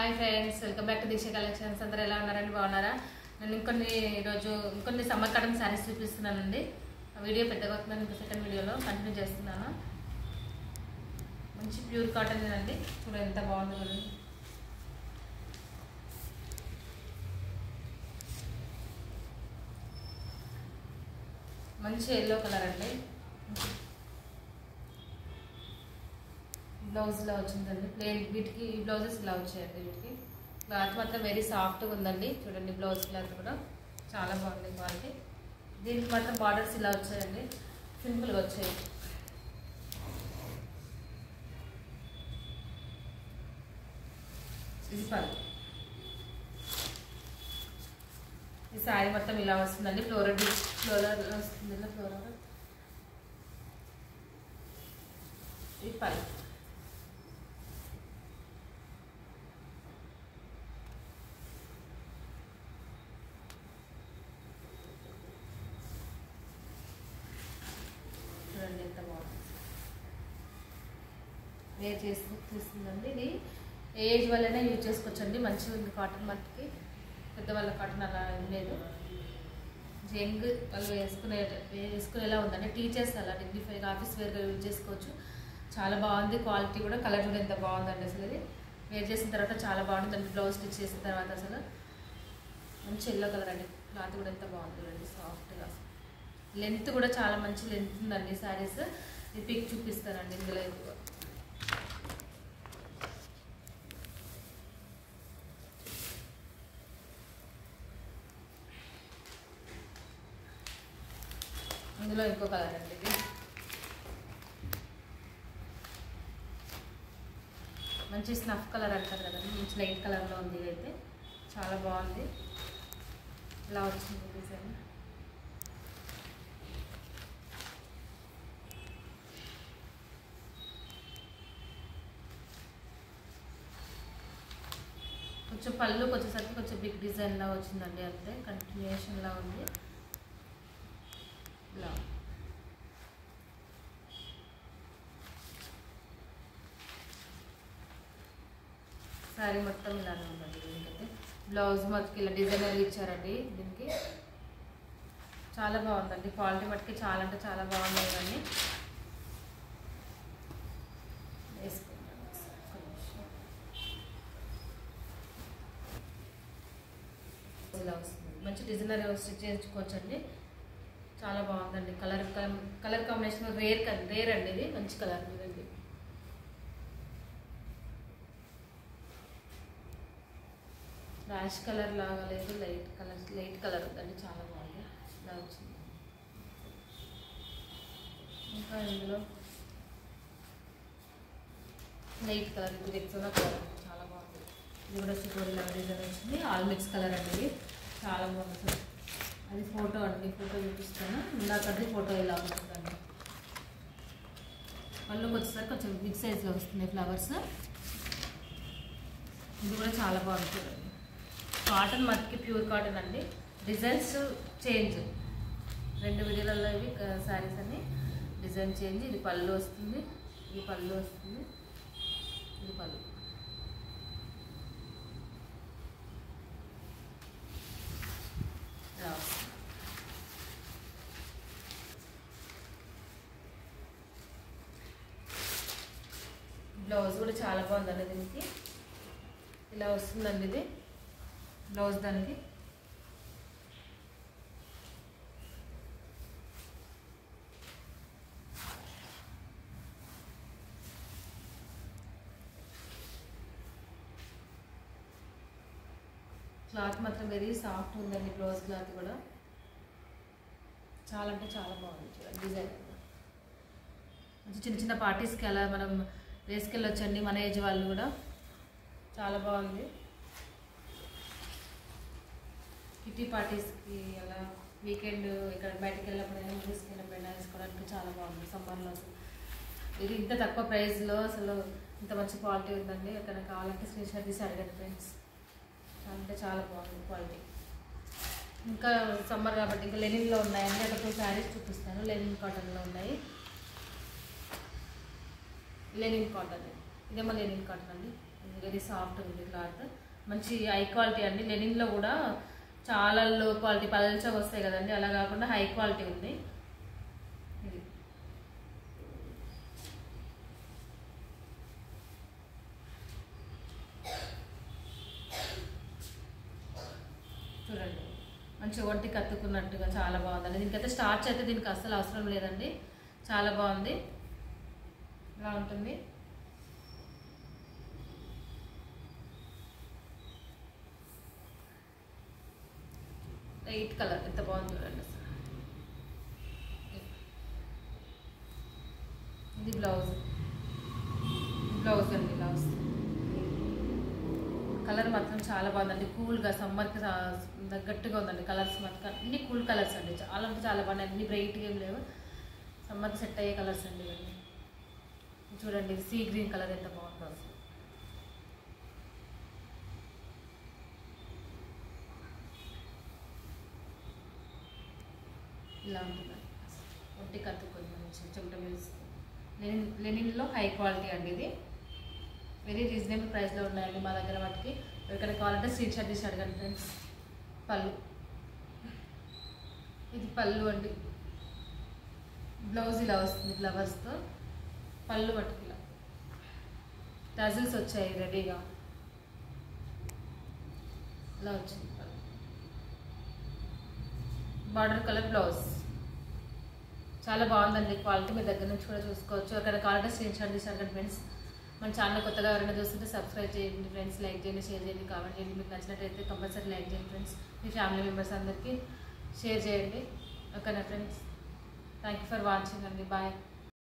Hi friends, welcome back to Deeksha collections. అందరూ ఎలా ఉన్నారండి? బాగున్నారా? నేను ఇంకొన్ని సమ్మర్ కాటన్ శారీస్ చూపిస్తున్నానండి. వీడియో పెద్దగా అవుతుందని ఇంకా సెకండ్ వీడియోలో కంటిన్యూ చేస్తున్నాను. మంచి ప్యూర్ కాటన్ అండి. చూడండి ఎంత బాగుందో కదా. మంచి ఎల్లో కలర్ అండి. బ్లౌజ్లో వచ్చిందండి. ప్లేన్ వీటికి ఈ బ్లౌజెస్ ఇలా వచ్చాయండి. వీటికి క్లాత్ మాత్రం వెరీ సాఫ్ట్గా ఉందండి. చూడండి బ్లౌజ్ క్లాత్ కూడా చాలా బాగుంది క్వాలిటీ. దీనికి మాత్రం బార్డర్స్ ఇలా వచ్చాయండి, సింపుల్గా వచ్చాయి. ఇది పళ్ళు. ఈ శారీ మొత్తం ఇలా వస్తుందండి. ఫ్లోరల్ వస్తుంది. ఇలా ఫ్లోరల్. ఇది పళ్ళు. చూడండి ఎంత బాగుంది. వేర్ చేస్తుందండి. ఇది ఏజ్ వల్లనే యూజ్ చేసుకోవచ్చండి. మంచిగా ఉంది కాటన్. మట్టికి పెద్దవాళ్ళ కాటన్ అలా ఏం లేదు. యంగ్ వాళ్ళు వేసుకునేలా ఉందండి. టీచర్స్ అలా డిగ్నిఫైగా ఆఫీస్ వేర్గా యూజ్ చేసుకోవచ్చు. చాలా బాగుంది క్వాలిటీ కూడా. కలర్ కూడా ఎంత బాగుందండి. అసలు ఇది వేర్ చేసిన తర్వాత చాలా బాగుంది. దానికి బ్లౌజ్ స్టిచ్ చేసిన తర్వాత అసలు మంచి ఎల్లో కలర్ అండి. క్లాత్ కూడా ఎంత బాగుంది చూడండి, సాఫ్ట్గా. లెంత్ కూడా చాలా మంచి లెంత్ ఉందండి శారీస్. ఇది పిక్ చూపిస్తానండి. ఇందులో ఇంకో కలర్ అండి. ఇది మంచి స్నఫ్ కలర్ అంటారు కదండి. మంచి లైట్ కలర్లో ఉంది. అయితే చాలా బాగుంది. ఇలా వచ్చింది డిజైన్. కొంచెం పళ్ళుకి వచ్చేసరికి కొంచెం బిగ్ డిజైన్లా వచ్చిందండి. అంతే కంటిన్యూషన్లా ఉంది. ఇలా శారీ మొత్తం ఇలానే ఉందండి. దీనికైతే బ్లౌజ్ మొత్తం ఇలా డిజైనర్ ఇచ్చారండి. దీనికి చాలా బాగుందండి. క్వాలిటీ మట్టుకి చాలా అంటే చాలా బాగున్నాయి. ఇవన్నీ ఇలా వస్తుంది. మంచి డిజైనర్ స్టిచ్ చేయించుకోవచ్చండి. చాలా బాగుందండి. కలర్ కాంబినేషన్ రేర్ అండి. ఇది మంచి కలర్ ఇదండి. ర్యాష్ కలర్ లాగా లేదు, లైట్ కలర్ ఉందండి. చాలా బాగుంది. ఇలా వచ్చింది. ఇంకా ఇందులో లైట్ కలర్, ఇది రెక్సోనా కలర్ చాలా బాగుంది. ఇది కూడా సూపర్ డిజైన్ వచ్చింది. ఆల్ మిక్స్ కలర్ అండి. ఇది చాలా బాగుంది. సార్ అది ఫోటో అండి. ఫోటో చూపిస్తాను. ఇందాకది ఫోటో ఇలా ఉంటుందండి. పళ్ళుకి వచ్చేసరికి కొంచెం బిగ్ సైజ్లో వస్తుంది ఫ్లవర్స్. ఇది కూడా చాలా బాగుంది. చూడండి కాటన్ మట్టికి ప్యూర్ కాటన్ అండి. Designs change. 2 వీడియోలలో ఇవి శారీస్ అన్ని డిజైన్ చేంజ్. ఇది పళ్ళు వస్తుంది. ఇది పళ్ళు వస్తుంది. ఇది పళ్ళు. బ్లౌజ్ కూడా చాలా బాగుందండి. దీనికి ఇలా వస్తుందండి. ఇది బ్లౌజ్. దానికి క్లాత్ మాత్రం వెరీ సాఫ్ట్ ఉందండి. బ్లౌజ్ క్లాత్ కూడా చాలా అంటే చాలా బాగుంది. చూడండి డిజైన్. మంచి చిన్న చిన్న పార్టీస్కి అలా మనం వేసుకెళ్ళొచ్చండి. మన ఏజ్ వాళ్ళు కూడా చాలా బాగుంది. కిటీ పార్టీస్కి అలా వీకెండ్ ఇక్కడ బయటకు వెళ్ళినప్పుడైనా తీసుకెళ్ళినప్పుడైనా వేసుకోవడానికి చాలా బాగుంది. సమ్మర్లో అసలు ఇది ఇంత తక్కువ ప్రైస్లో అసలు ఇంత మంచి క్వాలిటీ ఉందండి. ఎక్కడ కావాలంటే స్క్రీన్ షాట్ తీసి అడగండి ఫ్రెండ్స్. అంటే చాలా బాగుంది క్వాలిటీ. ఇంకా సమ్మర్ కాబట్టి ఇంకా లెనిన్లో ఉన్నాయండి. అక్కడ 2 శారీస్ చూపిస్తాను. లెనిన్ కాటన్లో ఉన్నాయి. లెనిన్ కాటన్, ఇదేమో లెనిన్ కాటన్ అండి. వెరీ సాఫ్ట్ ఉంది క్లాత్, మంచి హై క్వాలిటీ అండి. లెనిన్లో కూడా చాలా లో క్వాలిటీ పల్చగా వస్తాయి కదండి, అలా కాకుండా హై క్వాలిటీ ఉంది ఇది. చూడండి మంచి ఒంటికి కత్తుకున్నట్టుగా చాలా బాగుందండి. దీనికైతే స్టార్చ్ అయితే దీనికి అస్సలు అవసరం లేదండి, చాలా బాగుంది. ఇలా ఉంటుంది. లైట్ కలర్ ఎంత బాగుంది చూడండి అసలు. ఇది బ్లౌజ్, బ్లౌజ్ అండి. బ్లౌజ్ కలర్ మాత్రం చాలా బాగుందండి, కూల్గా సమ్మర్కి తగ్గట్టుగా ఉందండి. కలర్స్ మాత్రం అన్ని కూల్ కలర్స్ అండి, చాలా అంటే చాలా బాగున్నాయి. అన్ని బ్రైట్గా ఏం లేవు, సమ్మర్కి సెట్ అయ్యే కలర్స్ అండి ఇవన్నీ. చూడండి ఇది సీ గ్రీన్ కలర్ ఎంత బాగుందో అసలు. ఇలా ఉంటుంది ఒంటి కత్తుకొని మంచి చెమట వేస్తుంది. లెనిన్లో హై క్వాలిటీ అండి, ఇది వెరీ రీజనబుల్ ప్రైస్లో ఉన్నాయండి మా దగ్గర. వాటికి ఎవరికైనా కావాలంటే స్క్రీన్ షాట్ తీసి అడగండి ఫ్రెండ్స్. పళ్ళు, ఇది పళ్ళు అండి. బ్లౌజ్ ఇలా వస్తుంది ఫ్లవర్స్తో, పళ్ళు పట్టుకు ఇలా టజిల్స్ వచ్చాయి రెడీగా, ఇలా వచ్చింది పళ్ళు. బార్డర్ కలర్ బ్లౌజ్ చాలా బాగుందండి, క్వాలిటీ మీ దగ్గర నుంచి కూడా చూసుకోవచ్చు. ఎవరికైనా కావాలంటే స్క్రీన్ షాట్ తీసి అడగండి ఫ్రెండ్స్. మన ఛానల్ కొత్తగా ఎవరైనా చూస్తుంటే సబ్స్క్రైబ్ చేయండి ఫ్రెండ్స్, లైక్ చేయండి, షేర్ చేయండి, కామెంట్ చేయండి. మీకు నచ్చినట్టయితే కంపల్సరీ లైక్ చేయండి ఫ్రెండ్స్. మీ ఫ్యామిలీ మెంబర్స్ అందరికీ షేర్ చేయండి. ఓకేనా friends, thank you for watching అండి, బాయ్.